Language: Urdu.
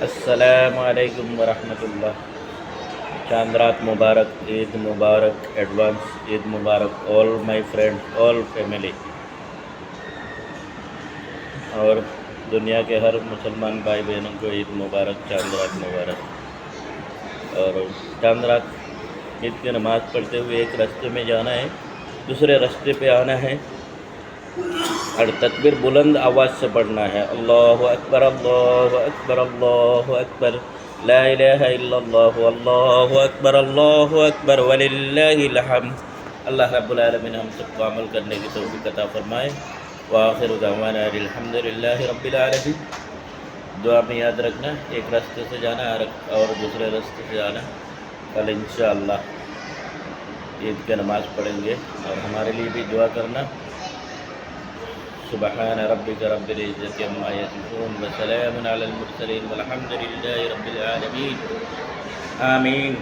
السلام علیکم ورحمۃ اللہ۔ چاند رات مبارک، عید مبارک، ایڈوانس عید مبارک all my friend, all family, اور دنیا کے ہر مسلمان بھائی بہنوں کو عید مبارک، چاند رات مبارک۔ اور چاند رات عید کی نماز پڑھتے ہوئے ایک راستے میں جانا ہے، دوسرے راستے پہ آنا ہے، اور تکبیر بلند آواز سے پڑھنا ہے، اللہ اکبر اللہ اکبر اللہ اکبر، لا الہ الا اللہ اللہ اکبر وللہ الحمد۔ اللہ رب العالمین ہم سب کو عمل کرنے کی توفیق عطا فرمائے۔ وآخر دعوانا الحمد للہ رب العالمین۔ دعا میں یاد رکھنا، ایک راستے سے جانا اور دوسرے راستے سے جانا۔ کل انشاءاللہ عید کی نماز پڑھیں گے، اور ہمارے لیے بھی دعا کرنا۔ سبحان ربک رب العزت عما یصفون وسلام علی المرسلین والحمد للہ رب العالمین، آمین۔